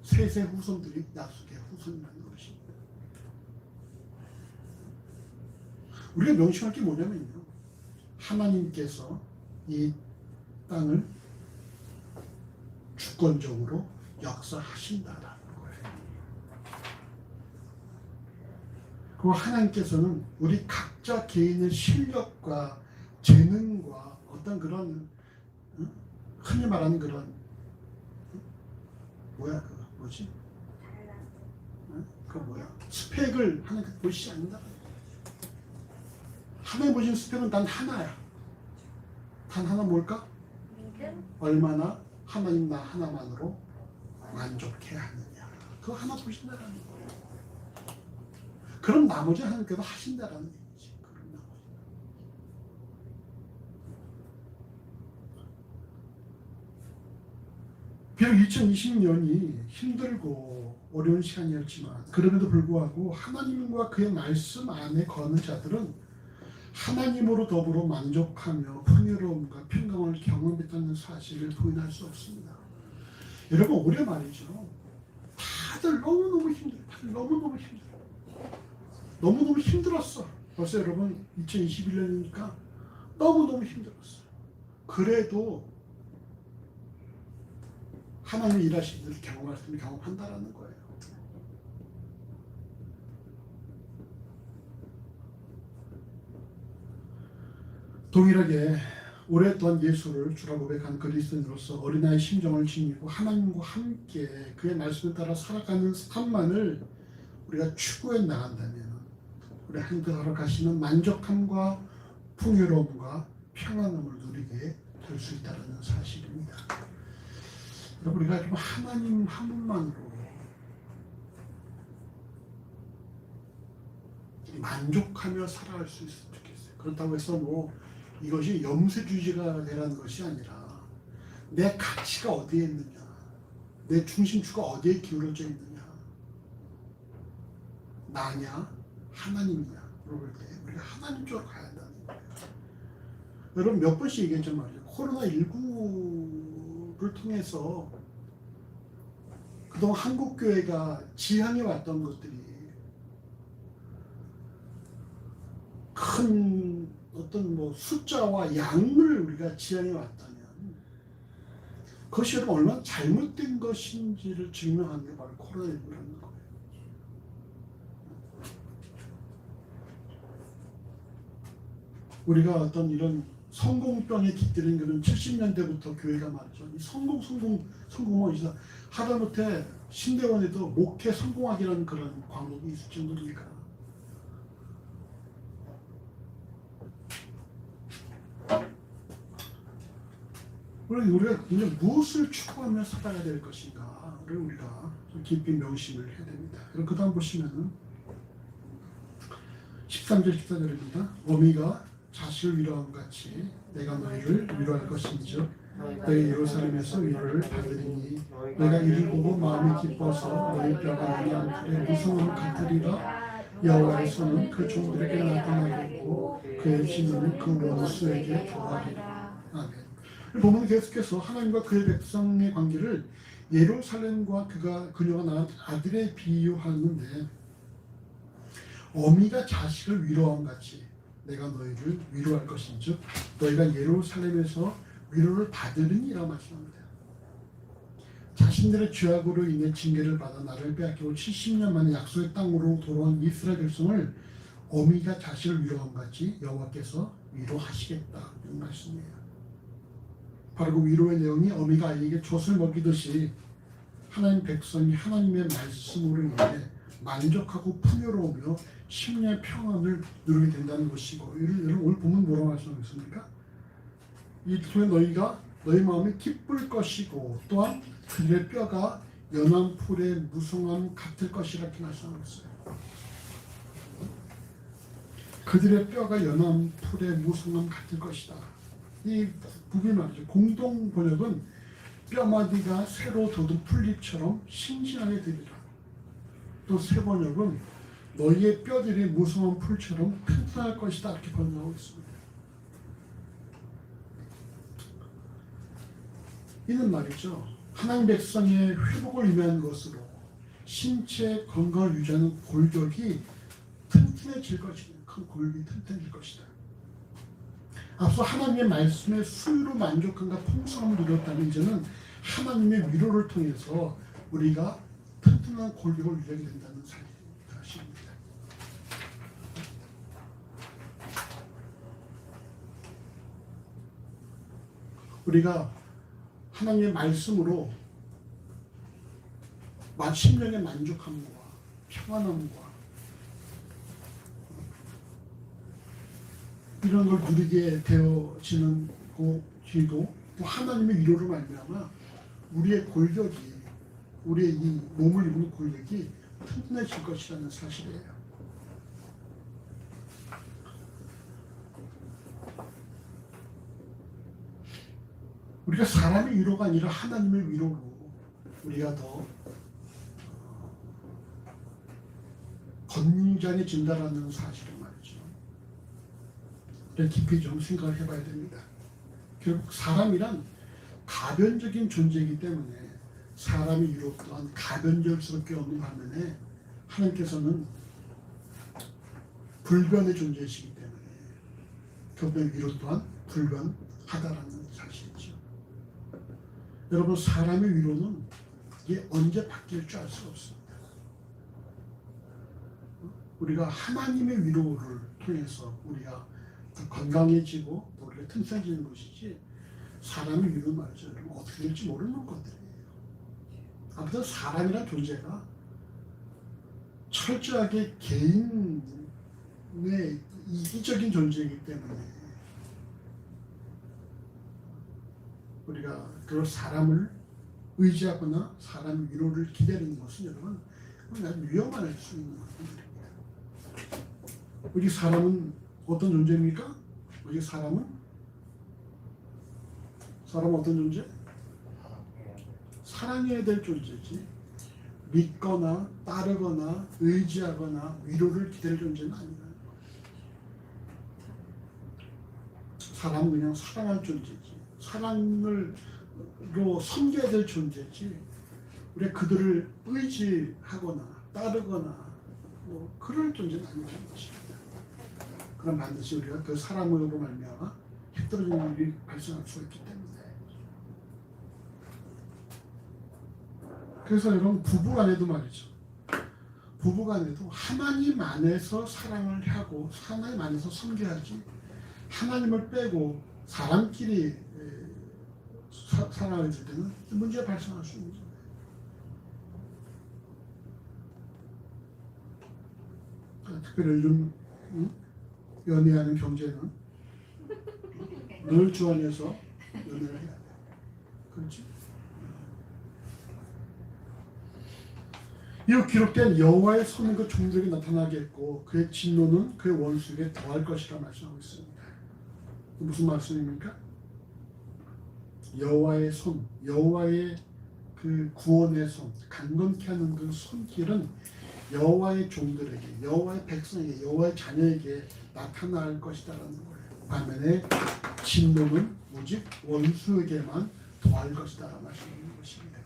셋의 후손들이 약속의 후손이라는 것입니다. 우리가 명심할 게 뭐냐면요. 하나님께서 이 땅을 주권적으로 역사하신다라는 거예요. 그리고 하나님께서는 우리 각자 개인의 실력과 재능과 어떤 그런 흔히 말하는 그런 뭐야 그거 뭐지? 그 뭐야 스펙을 하나님께서 보시지 않는다. 하나님 보시는 스펙은 단 하나야. 단 하나 뭘까? 믿음? 얼마나 하나님 나 하나만으로 만족해야 하느냐. 그거 하나 보신다라는 거예요. 그럼 나머지 하나님께서 하신다라는 얘기지. 그럼 나머지. 비록 2020년이 힘들고 어려운 시간이었지만 그럼에도 불구하고 하나님과 그의 말씀 안에 거하는 자들은 하나님으로 더불어 만족하며 풍요로움과 평강을 경험했다는 사실을 부인할 수 없습니다. 여러분 올해 말이죠. 다들 너무너무 힘들어요. 다들 너무너무 힘들어요. 너무너무 힘들었어. 벌써 여러분 2021년이니까 너무너무 힘들었어. 그래도 하나님의 일하시는 일을 경험할 수 있는 경험한다라는 거예요. 동일하게 오랫동안 예수를 주라 고백한 그리스도인으로서 어린아이 심정을 지니고 하나님과 함께 그의 말씀에 따라 살아가는 삶만을 우리가 추구해 나간다면 우리 하나님께서 허락하시는 만족함과 풍요로움과 평안함을 누리게 될 수 있다는 사실입니다. 우리가 좀 하나님 한 분만으로 만족하며 살아갈 수 있으면 좋겠어요. 그렇다고 해서 뭐 이것이 염세주의가 되라는 것이 아니라 내 가치가 어디에 있느냐, 내 중심추가 어디에 기울어져 있느냐, 나냐 하나님이냐 그럴 때 우리가 하나님 쪽으로 가야 한다는 거예요. 여러분 몇 번씩 얘기했단 말이에요. 코로나19를 통해서 그동안 한국교회가 지향해 왔던 것들이 큰 어떤 뭐 숫자와 양을 우리가 지향해 왔다면 그것이 여러분 얼마나 잘못된 것인지를 증명하는 게 바로 코로나19라는 거예요. 우리가 어떤 이런 성공병에 깃들인 그런 70년대부터 교회가 말이죠. 이 성공만 있어 하다못해 신대원에도 목회 성공학이라는 그런 과목이 있을 정도니까. 우리가 이제 무엇을 추구하며 살아가야 될 것인가를 우리가 좀 깊이 명심을 해야 됩니다. 그럼 그 다음 보시면은 13절 14절입니다. 어미가 자식을 위로함 같이 내가 너희를 위로할 것인즉 너희 예루살렘에서 위로를 받으리니 내가 이를 보고 마음이 기뻐서 너희 뼈가 너희 안풀에 무성함 같으리라. 여호와의 손은 그 종들에게 나타나겠고 그의 진노는 그 원수에게 도하리라. 아멘. 보면 계속해서 하나님과 그의 백성의 관계를 예루살렘과 그녀가 낳은 아들에 비유하는데 어미가 자식을 위로함 같이 내가 너희를 위로할 것인즉 너희가 예루살렘에서 위로를 받으리니라 말씀합니다. 자신들의 죄악으로 인해 징계를 받아 나를 빼앗기고 70년 만에 약속의 땅으로 돌아온 이스라엘 백성을 어미가 자식을 위로함 같이 여호와께서 위로하시겠다 이런 말씀이에요. 바로 그 위로의 내용이 어미가 아이에게 젖을 먹이듯이 하나님 백성이 하나님의 말씀으로 인해 만족하고 풍요로우며 심령의 평안을 누리게 된다는 것이고, 여러분 오늘 보면 뭐라고 말씀하셨습니까? 이 통해 너희가 너희 마음이 기쁠 것이고 또한 그들의 뼈가 연한 풀의 무성함 같을 것이라 이렇게 말씀하셨어요. 그들의 뼈가 연한 풀의 무성함 같을 것이다. 이 북이 말이죠. 공동 번역은 뼈마디가 새로 돋은 풀잎처럼 싱싱하게 되리라. 또 새 번역은 너희의 뼈들이 무성한 풀처럼 튼튼할 것이다 이렇게 번역하고 있습니다. 이는 말이죠. 하나님 백성의 회복을 의미하는 것으로 신체 건강을 유지하는 골격이 튼튼해질 것이다. 큰 골격이 튼튼해질 것이다. 앞서 하나님의 말씀에 수유로 만족함과 풍성함을 누렸다면 이제는 하나님의 위로를 통해서 우리가 튼튼한 골격을 유지하게 된다는 사실입니다. 우리가 하나님의 말씀으로 심령의 만족함과 평안함과 이런 걸 누리게 되어지는 뒤도 또 하나님의 위로를 말미암아 우리의 골격이, 우리의 이 몸을 입는 골격이 튼튼해질 것이라는 사실이에요. 우리가 사람의 위로가 아니라 하나님의 위로로 우리가 더 건강해진다라는 사실을 말이죠. 깊이 좀 생각을 해봐야 됩니다. 결국 사람이란 가변적인 존재이기 때문에 사람의 유혹 또한 가변적 수밖에 없는 반면에 하나님께서는 불변의 존재이시기 때문에 그분의 위로 또한 불변하다라는 사실이죠. 여러분, 사람의 위로는 이게 언제 바뀔 줄 알 수 없습니다. 우리가 하나님의 위로를 통해서 우리가 더 건강해지고 또 우리가 튼튼해지는 것이지, 사람의 위로는 말이죠, 여러분, 어떻게 될지 모르는 것들이에요. 아무튼 사람이란 존재가 철저하게 개인의 이기적인 존재이기 때문에 우리가 그 사람을 의지하거나 사람의 위로를 기다리는 것은 여러분 아주 위험할 수 있는 것입니다. 우리 사람은 어떤 존재입니까? 우리 사람은 어떤 존재? 사랑해야 될 존재지, 믿거나 따르거나 의지하거나 위로를 기다릴 존재는 아니야. 사람은 그냥 사랑할 존재지, 사랑으로 섬겨야 될 존재지, 우리가 그들을 의지하거나 따르거나 뭐 그럴 존재는 아니라는 것입니다. 그럼 반드시 우리가 그 사랑으로 말미암아 힘들어지는 일이 발생할 수 있기 때문에. 그래서 여러분, 부부간에도 말이죠, 부부간에도 하나님 안에서 사랑을 하고 하나님 안에서 섬겨야지, 하나님을 빼고 사람끼리 사랑을 할 때는 문제가 발생할 수 있는 거예요. 특별히 요즘 연애하는 경제는 늘 주 안에서 연애를 해야 돼. 그렇지? 이어 기록된 여호와의 손은 그 종들에게 나타나게 했고 그의 진노는 그의 원수에게 더할 것이라 말씀하고 있습니다. 무슨 말씀입니까? 여호와의 손, 여호와의 그 구원의 손, 강건케 하는 그 손길은 여호와의 종들에게, 여호와의 백성에게, 여호와의 자녀에게 나타날 것이다라는 거예요. 반면에 진노는 오직 원수에게만 더할 것이다라는 말씀인 것입니다.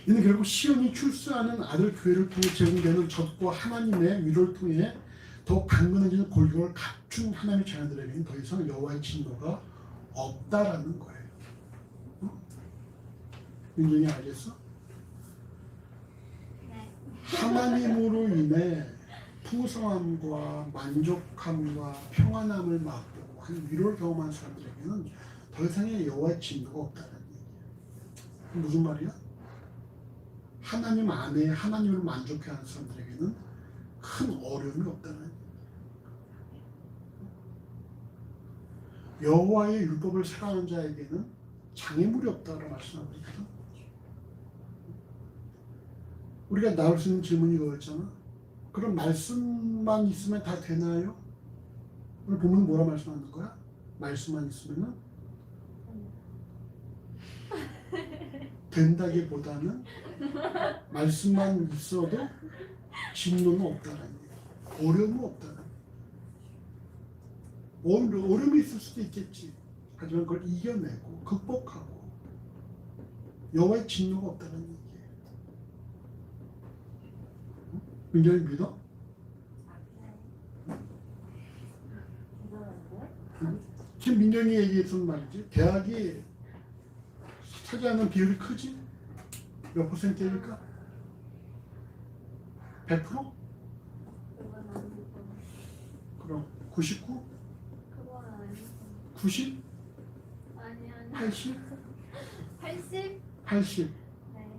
이는 결국 시온이 출세하는 아들 교회를 통해 제공되는 젖과 하나님의 위로를 통해 더 강건해지는 골격을 갖춘 하나님의 자녀들에게는 더 이상 여호와의 진노가 없다라는 거예요. 민경이 알겠어? 하나님으로 인해 풍성함과 만족함과 평안함을 맛보고 하는 위로를 경험한 사람들에게는 더 이상의 여호와의 진노가 없다는 얘기예요. 무슨 말이야? 하나님 안에 하나님을 만족해하는 사람들에게는 큰 어려움이 없다는 얘기예요. 여호와의 율법을 사랑하는 자에게는 장애물이 없다고 말씀하고 있거든. 우리가 나올 수 있는 질문이 그거였잖아. 그럼 말씀만 있으면 다 되나요? 오늘 보면 뭐라 말씀하는 거야? 말씀만 있으면은 된다기보다는 말씀만 있어도 진노는 없다는 얘기야. 어려움은 없다는 얘기야. 어려움이 있을 수도 있겠지. 하지만 그걸 이겨내고 극복하고 여호와의 진노가 없다는 얘기예요. 민경이 믿어? 지금 민경이 얘기했던 말이지. 대학이 차지하는 비율이 크지? 몇 퍼센트일까? 100%? 그럼 99? 90? 아니 80? 80? 80? 네.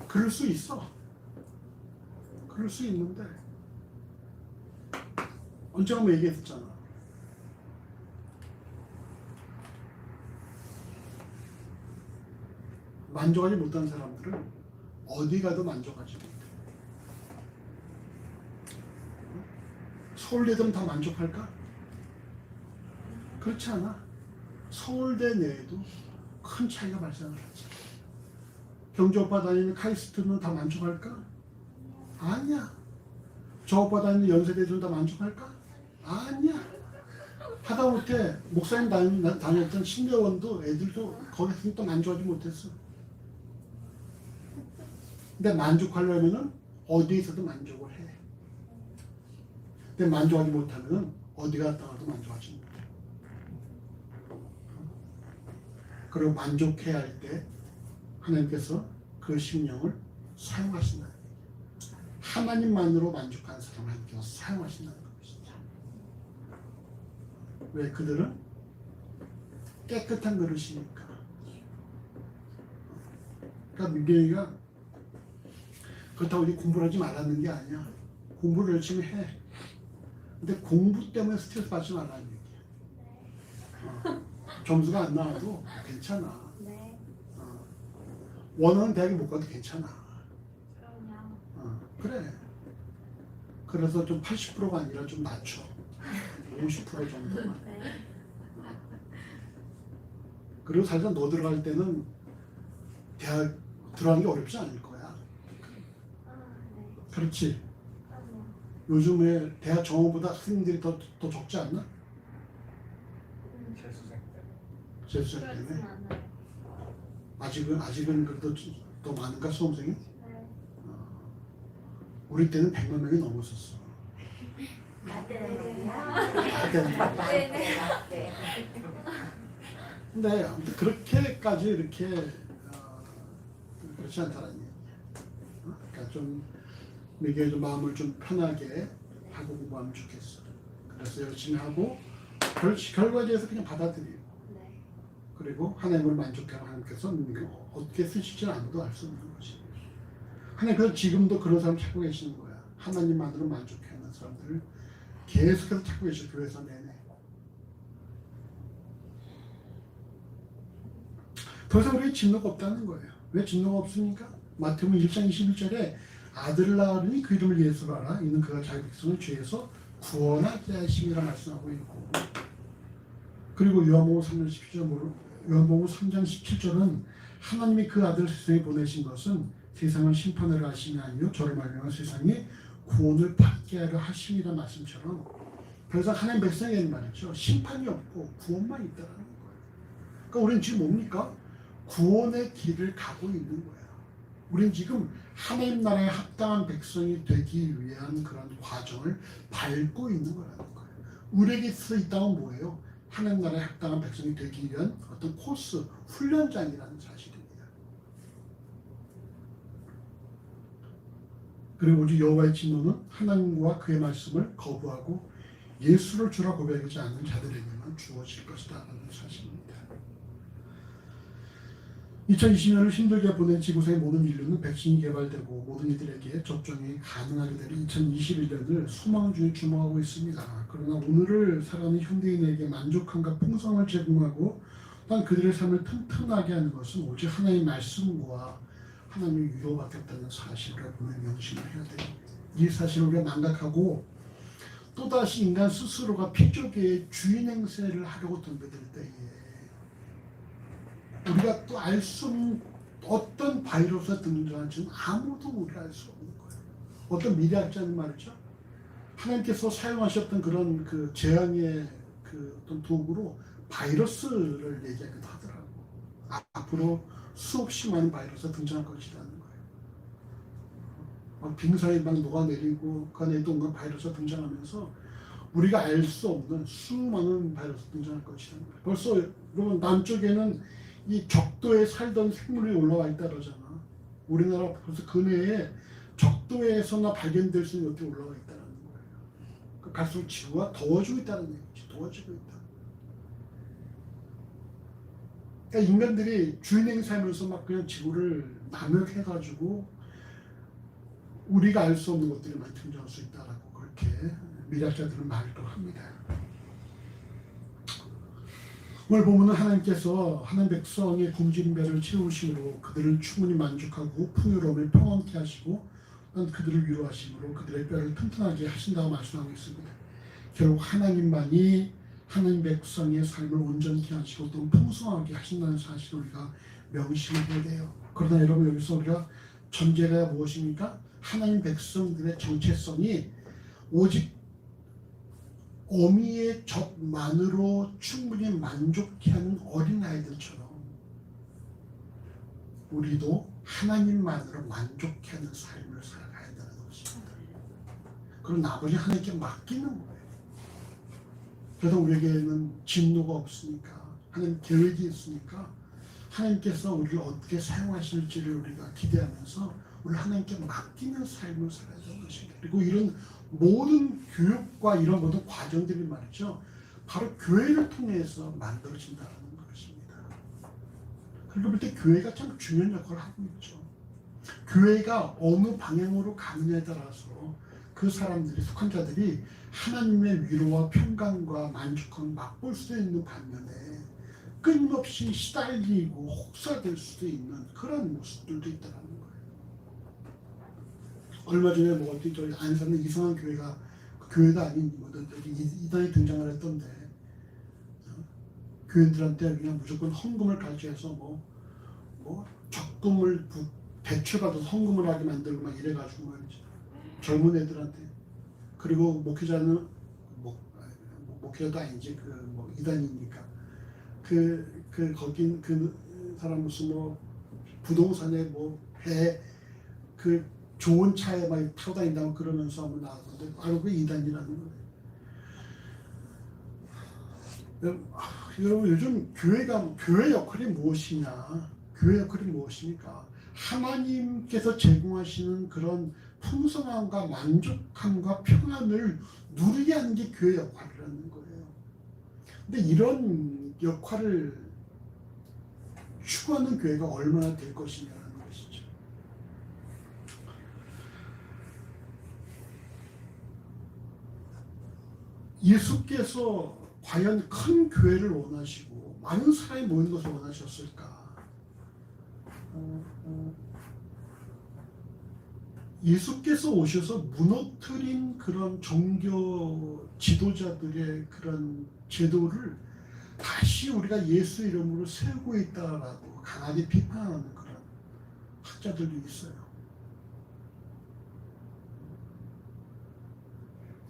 그럴 수 있어. 그럴 수 있는데 언제가 뭐 얘기했었잖아. 만족하지 못한 사람들은 어디 가도 만족하지 못해. 서울대들은 다 만족할까? 그렇지 않아. 서울대 내에도 큰 차이가 발생을 하지. 경주 오빠 다니는 카이스트는 다 만족할까? 아니야. 저 오빠 다니는 연세대들은 다 만족할까? 아니야. 하다못해 목사님 다녔던 신대원도 애들도 거기서 또 만족하지 못했어. 근데 만족하려면은 어디에서도 만족을 해. 근데 만족하지 못하면은 어디 갔다가도 만족하지 못해. 그리고 만족해야 할 때 하나님께서 그 심령을 사용하신다는 얘기예요. 하나님만으로 만족한 사람을 하나님께서 사용하신다는 것이죠. 왜? 그들은 깨끗한 그릇이니까. 그러니까 민경이가 그렇다고 우리 공부를 하지 말라는 게 아니야. 공부를 열심히 해. 근데 공부 때문에 스트레스 받지 말라는 얘기야. 점수가 안 나와도 괜찮아. 네. 원하는 대학에 못 가도 괜찮아. 그럼요. 그래. 그래서 좀 80%가 아니라 좀 낮춰. 50% 정도만. 네. 그리고 사실 너 들어갈 때는 대학 들어가는 게 어렵지 않을 거야. 네. 그렇지. 그럼요. 요즘에 대학 정원보다 학생들이 더 적지 않나? 재수생 때. 재수생 때문에. 그렇진 않아요. 아직은 그래도 더 많은가 수험생이? 네. 우리 때는 100만 명이 넘었었어. 네네. 근데 아무튼 그렇게까지 이렇게 그렇지 않다는 얘기야. 그러니까 좀 이게 좀 마음을 좀 편하게 하고 공부하면 좋겠어. 그래서 열심히 하고 결과에 대해서 그냥 받아들이고, 네. 그리고 하나님을 만족하고 하나님께서 어떻게 쓰실지는 아무도 알 수 없는 것이. 하나님께서 지금도 그런 사람 찾고 계시는 거야. 하나님만으로 만족하는 사람들을 계속해서 찾고 계셔. 교회에서 내내. 더 이상 우리에게 진노가 없다는 거예요. 왜 진노가 없습니까? 마태복음 1장 21절에 아들을 낳으니 그 이름을 예수로 하라. 이는 그가 자기 백성을 죄에서 구원하게 하심이라 말씀하고 있고, 그리고 요한복음 3장 17절은 하나님이 그 아들을 세상에 보내신 것은 세상을 심판하려 하심이 아니요 저를 말미암아 세상에 구원을 받게 하려 하심이라 말씀처럼 더 이상 하나님 백성에는 말이죠. 심판이 없고 구원만 있다는 거예요. 그러니까 우리는 지금 뭡니까? 구원의 길을 가고 있는 거야. 우리는 지금 하나님 나라에 합당한 백성이 되기 위한 그런 과정을 밟고 있는 거라는 거예요. 우리에게 있어 있다면 뭐예요? 하나님 나라에 합당한 백성이 되기 위한 어떤 코스, 훈련장이라는 사실입니다. 그리고 오직 여호와의 진노는 하나님과 그의 말씀을 거부하고 예수를 주라 고백하지 않는 자들에게만 주어질 것이다 라는 사실입니다. 2020년을 힘들게 보낸 지구상의 모든 인류는 백신이 개발되고 모든 이들에게 접종이 가능하게 되는 2021년을 소망 중에 주목하고 있습니다. 그러나 오늘을 살아가는 현대인에게 만족함과 풍성을 제공하고 또한 그들의 삶을 튼튼하게 하는 것은 오직 하나님의 말씀과 하나님의 위로밖에 없다는 사실을 분명히 명심을 해야 돼요. 이 사실을 우리가 망각하고 또다시 인간 스스로가 피조계의 주인 행세를 하려고 덤벼들 때에 우리가 또 알 수 없는 어떤 바이러스가 등장할지는 아무도 우리가 알 수 없는 거예요. 어떤 미래학자는 말이죠. 하나님께서 사용하셨던 그런 그 재앙의 그 어떤 도구로 바이러스를 얘기하기도 하더라고. 앞으로 수없이 많은 바이러스가 등장할 것이라는 거예요. 막 빙산이 막 녹아내리고 그 안에 온갖 바이러스가 등장하면서 우리가 알 수 없는 수많은 바이러스가 등장할 것이라는 거예요. 벌써 여러분 남쪽에는 이 적도에 살던 생물이 올라와 있다 그러잖아. 우리나라 벌써 근해에 적도에서나 발견될 수 있는 것들이 올라와 있다는 거예요. 갈수록 지구가 더워지고 있다는 얘기지. 더워지고 있다. 그러니까 인간들이 주인행 살면서 막 그냥 지구를 남용해가지고 우리가 알 수 없는 것들이 많이 등장할 수 있다라고 그렇게 미래학자들은 말도 합니다. 오늘 보면은 하나님께서 하나님 백성의 굶주린 배를 채우심으로 그들을 충분히 만족하고 풍요로움을 평안케 하시고 그들을 위로하심으로 그들의 뼈를 튼튼하게 하신다고 말씀하고 있습니다. 결국 하나님만이 하나님 백성의 삶을 온전히 하시고 또 풍성하게 하신다는 사실을 우리가 명심해야 돼요. 그러나 여러분 여기서 우리가 전제가 무엇입니까? 하나님 백성들의 정체성이 오직 어미의 젖만으로 충분히 만족해 하는 어린아이들처럼 우리도 하나님만으로 만족해 하는 삶을 살아가야 한다는 것입니다. 그럼 나머지 하나님께 맡기는 거예요. 그래서 우리에게는 진노가 없으니까 하나님 계획이 있으니까 하나님께서 우리를 어떻게 사용하실지를 우리가 기대하면서 우리 하나님께 맡기는 삶을 살아야 되는 것입니다. 그리고 이런 모든 교육과 이런 모든 과정들이 말이죠. 바로 교회를 통해서 만들어진다는 것입니다. 그리고 볼 때 교회가 참 중요한 역할을 하고 있죠. 교회가 어느 방향으로 가느냐에 따라서 그 사람들이 속한 자들이 하나님의 위로와 평강과 만족함을 맛볼 수 있는 반면에 끊임없이 시달리고 혹사될 수도 있는 그런 모습들도 있다는 거예요. 얼마 전에 뭐 어디 저희 안산에 이상한 교회가 교회가 아닌 이단이 등장을 했던데 교인들한테 그냥 무조건 헌금을 가져해서 뭐 적금을 대출받아서 헌금을 하게 만들고 막 이래가지고 말이죠. 젊은 애들한테. 그리고 목회자는 목회자도 아니지 뭐 이단이니까 거긴 그 사람 무슨 뭐 부동산에 뭐 배 좋은 차에 막 타고 다닌다고 그러면서 한번 나왔는데 바로 그 이단이라는 거예요. 여러분 요즘 교회 역할이 무엇이냐? 교회 역할이 무엇입니까? 하나님께서 제공하시는 그런 풍성함과 만족함과 평안을 누리게 하는 게 교회 역할이라는 거예요. 근데 이런 역할을 추구하는 교회가 얼마나 될 것이냐는 것이죠. 예수께서 과연 큰 교회를 원하시고 많은 사람이 모이는 것을 원하셨을까? 예수께서 오셔서 무너뜨린 그런 종교 지도자들의 그런 제도를 다시 우리가 예수 이름으로 세우고 있다라고 강하게 비판하는 그런 학자들도 있어요.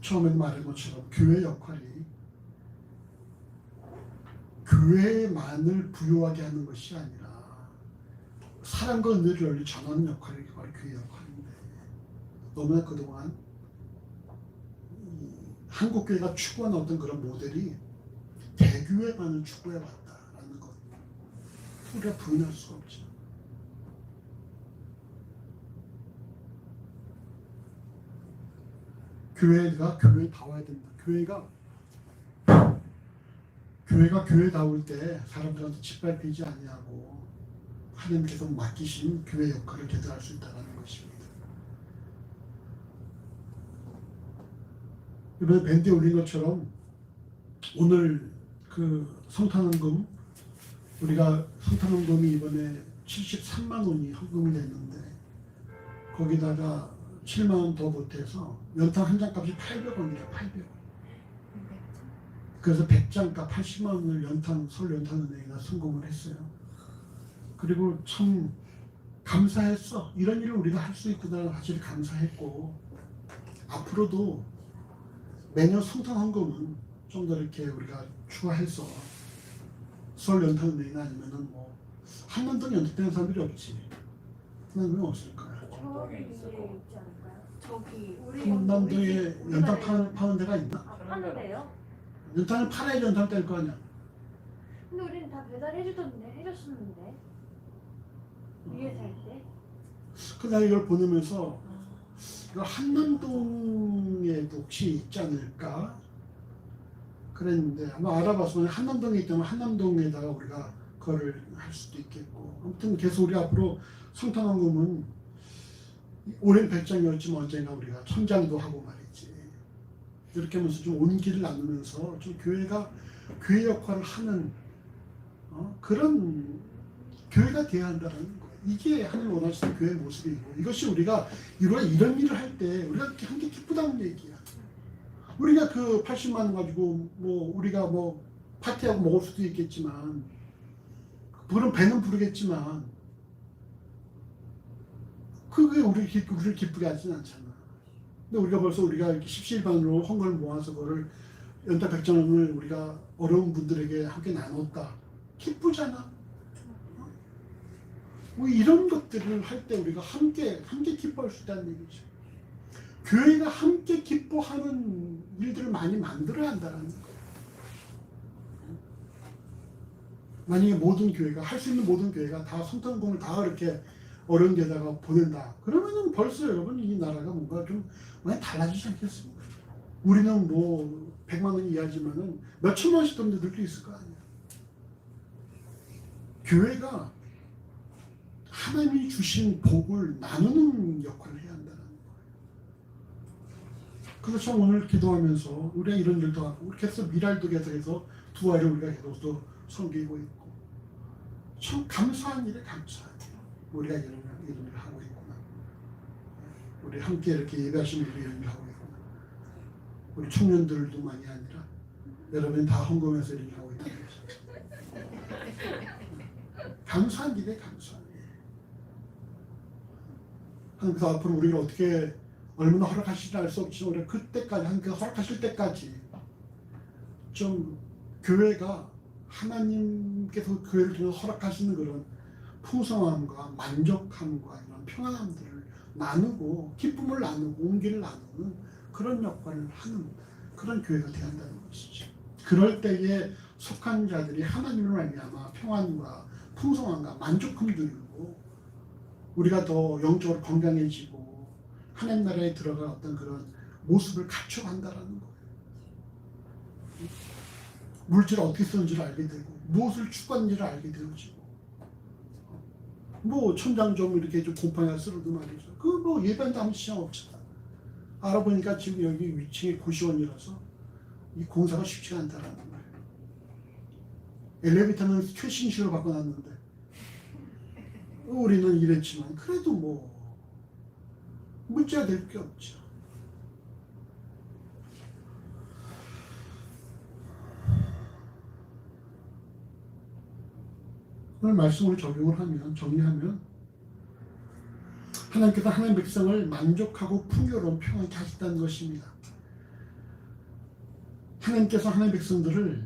처음에 말한 것처럼 교회 역할이 교회만을 부유하게 하는 것이 아니라 사랑과 은혜를 전하는 역할이 바로 교회 역할인데 너무나 그동안 한국교회가 추구하는 어떤 그런 모델이 대교회만을 추구해왔다라는 것 우리가 부인할 수 없죠. 교회가 교회다워야 된다. 교회가 교회다울 때 사람들한테 짓밟히지 아니하고 하나님께서 맡기신 교회 역할을 제대로 할 수 있다는 것입니다. 이번에 밴드에 올린 것처럼 오늘 그 성탄헌금 우리가 성탄헌금이 이번에 73만 원이 헌금이 됐는데 거기다가 7만 원 더 보태서 연탄 한 장 값이 800원이에요. 800원. 그래서 100장 값 80만 원을 서울 연탄은행에다 송금을 했어요. 그리고 참 감사했어. 이런 일을 우리가 할 수 있구나 사실 감사했고 앞으로도 매년 성탄헌금은 좀 더 이렇게 우리가 추가해서 서울 연탄은행이나 아니면은 뭐 한남동 연탄되는 사람들이 없지. 한남동에 없을 거야. 정동에 있을 거. 있지 않을까요? 저기 우리 한남동에 연탄 파는 데가 있나? 파는데요? 연탄을 팔아야 연탄 뗄 거 아니야. 근데 우리는 다 해줬었는데 위에 살 때. 그래서 이걸 보내면서 이거 한남동에도 혹시 있지 않을까 그랬는데 아마 알아봤으면 한남동에 있다면 한남동에다가 우리가 그거를 할 수도 있겠고 아무튼 계속 우리 앞으로 성탄헌금은 올해는 100장이었지만 언젠가 우리가 1000장도 하고 말이지 이렇게 하면서 좀 온기를 나누면서 좀 교회가 교회 역할을 하는 그런 교회가 되어야 한다는 거예요. 이게 하나님 원하시는 교회의 모습이고 이것이 우리가 이런 일을 할 때 우리가 한 게 기쁘다는 얘기야. 우리가 그 80만 원 가지고 뭐 우리가 뭐 파티하고 먹을 수도 있겠지만 부른 배는 부르겠지만 그게 우리를 기쁘게 하진 않잖아. 근데 우리가 벌써 우리가 이렇게 십시일반으로 헌금을 모아서 그거를 연탄 100전을 우리가 어려운 분들에게 함께 나눴다. 기쁘잖아. 뭐 이런 것들을 할 때 우리가 함께 기뻐할 수 있다는 얘기죠. 교회가 함께 기뻐하는 일들을 많이 만들어야 한다는 거예요. 만약에 모든 교회가 할 수 있는 모든 교회가 다 성탄공을 다 이렇게 어려운 데다가 보낸다. 그러면은 벌써 여러분 이 나라가 뭔가 좀 많이 달라지지 않겠습니까? 우리는 뭐 100만 원 이하지만은 몇 천만 원씩 돈 들도 있을 거 아니야. 교회가 하나님이 주신 복을 나누는 역할을 해야 한다는 거예요. 그래서 참 오늘 기도하면서 우리가 이런 일도 하고 우리 계속 미랄도 계속해서 두 아이를 우리가 계속 또 섬기고 있고 참 감사한 일에 감사해요. 우리가 이런 일을 하고 있구나. 우리 함께 이렇게 예배하시는 일을 이런 일을 하고 있구나. 우리 청년들도만이 아니라 여러분이 다 헌금해서 이런 일을 하고 있다는 거죠. 감사한 일에 감사해요. 그래서 앞으로 우리가 어떻게 얼마나 허락하실지 알 수 없지만 우리가 그때까지 하나님께서 허락하실 때까지 좀 교회가 하나님께서 교회를 통해 허락하시는 그런 풍성함과 만족함과 이런 평안함들을 나누고 기쁨을 나누고 온기를 나누는 그런 역할을 하는 그런 교회가 되어야 한다는 것이죠. 그럴 때에 속한 자들이 하나님을 말미암아 평안과 풍성함과 만족함을 누리고 우리가 더 영적으로 건강해지고 하나님 나라에 들어갈 어떤 그런 모습을 갖춰간다라는 거예요. 물질을 어떻게 쓰는지를 알게 되고 무엇을 추구하는지를 알게 되어지고 뭐 천장 좀 이렇게 좀 곰팡이가 쓰러도 말이죠. 그 뭐 예배한다 아무 지장 없잖아. 알아보니까 지금 여기 위층이 고시원이라서 이 공사가 쉽지가 않다라는 거예요. 엘리베이터는 최신식으로 바꿔놨는데 우리는 이랬지만 그래도 뭐 문제가 될 게 없죠. 오늘 말씀을 적용을 하면 정리하면 하나님께서 하나님 백성을 만족하고 풍요로운 평안케 하셨다는 것입니다. 하나님께서 하나님 백성들을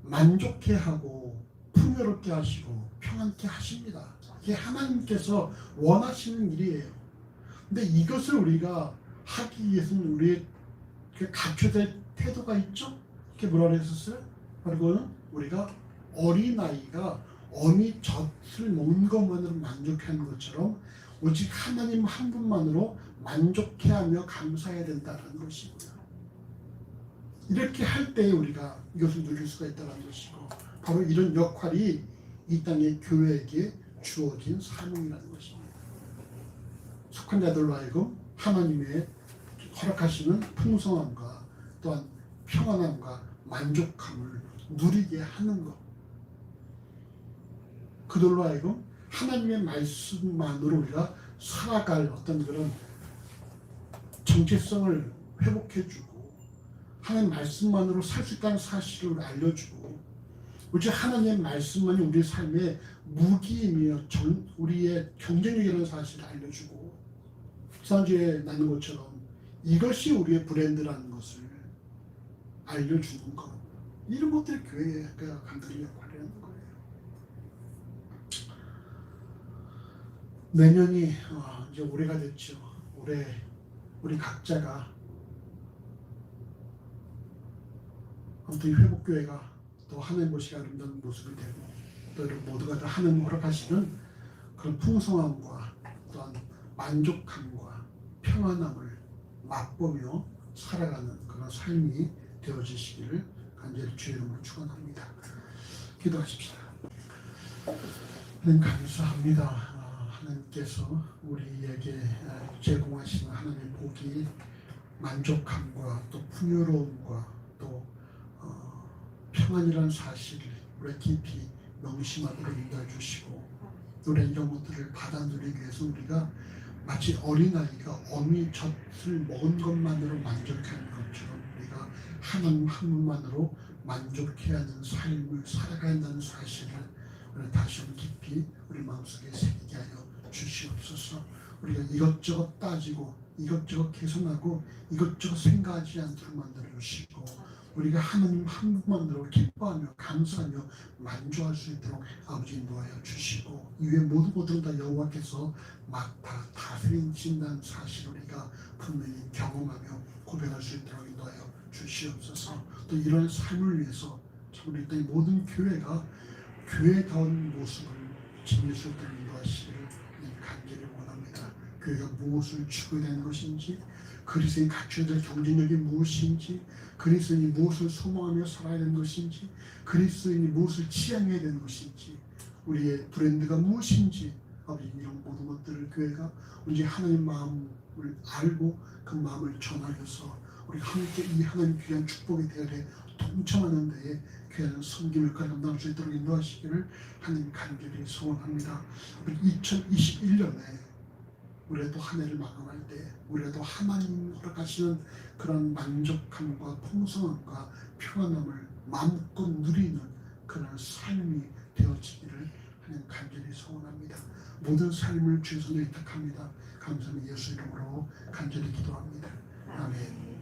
만족해 하고 풍요롭게 하시고 평안케 하십니다. 이게 하나님께서 원하시는 일이에요. 근데 이것을 우리가 하기 위해서는 우리의 갖춰야 될 태도가 있죠? 그게 뭐라고 했었어요? 바로 우리가 어린아이가 어미 젖을 먹는 것만으로 만족하는 것처럼 오직 하나님 한 분만으로 만족해하며 감사해야 된다는 것이고요. 이렇게 할 때 우리가 이것을 누릴 수가 있다는 것이고 바로 이런 역할이 이 땅의 교회에게 주어진 사명이라는 것입니다. 속한 자들로 하여금 하나님의 허락하시는 풍성함과 또한 평안함과 만족함을 누리게 하는 것. 그들로 하여금 하나님의 말씀만으로 우리가 살아갈 어떤 그런 정체성을 회복해주고 하나님 말씀만으로 살 수 있다는 사실을 알려주고 오직 하나님의 말씀만이 우리의 삶의 무기이며 우리의 경쟁력이라는 사실을 알려주고 지난주에 나눈 것처럼 이것이 우리의 브랜드라는 것을 알려주는 것 이런 것들이 교회가 감당의 역할을 하는 거예요. 내년이 이제 올해가 됐죠. 올해 우리 각자가 아무튼 이 회복교회가 또 하나님 보시기 아름다운 모습이 되고 또 모두가 다 하나님 허락하시는 그런 풍성함과 또한 만족함과 평안함을 맛보며 살아가는 그런 삶이 되어지시기를 간절히 주의 이름으로 축원합니다. 기도하십시다. 하나님 감사합니다. 하나님께서 우리에게 제공하시는 하나님의 복이 만족함과 또 풍요로움과 또 평안이라는 사실을 우리 깊이 명심하도록 인도해 주시고 우리 이런 것들을 받아 누리기 위해서 우리가 마치 어린아이가 어미 젖을 먹은 것만으로 만족하는 것처럼 우리가 하나님 한 분만으로 만족해야 하는 삶을 살아가야 한다는 사실을 우리 다시 한번 깊이 우리 마음속에 새기게 하여 주시옵소서. 우리가 이것저것 따지고 이것저것 개선하고 이것저것 생각하지 않도록 만들어 주시고 우리가 하나님 한 분만으로 기뻐하며 감사하며 만족할 수 있도록 아버지 인도하여 주시고 이외 모든 것들은 다 여호와께서 맡아 다스리신다는 사실을 우리가 분명히 경험하며 고백할 수 있도록 인도하여 주시옵소서. 또 이런 삶을 위해서 참 우리 이 모든 교회가 교회다운 모습을 지닐 수 있도록 인도하시기를 간절히 원합니다. 교회가 무엇을 추구하는 것인지 그리스도인 갖춰야 될 경쟁력이 무엇인지 그리스도인이 무엇을 소망하며 살아야 되는 것인지 그리스도인이 무엇을 지향해야 되는 것인지 우리의 브랜드가 무엇인지 아버지 이런 모든 것들을 교회가 언제 하나님 마음을 알고 그 마음을 전하여서 우리 함께 이 하나님 귀한 축복의 대열에 동참하는 데에 귀한 섬김을 감당할 수 있도록 인도하시기를 하나님 간절히 소원합니다. 2021년에 우리도 한 해를 마감할 때 우리도 하나님 허락하시는 그런 만족함과 풍성함과 평안함을 마음껏 누리는 그런 삶이 되어지기를 하나님 간절히 소원합니다. 모든 삶을 주의 손에 의탁합니다. 감사합니다. 예수 이름으로 간절히 기도합니다. 아멘.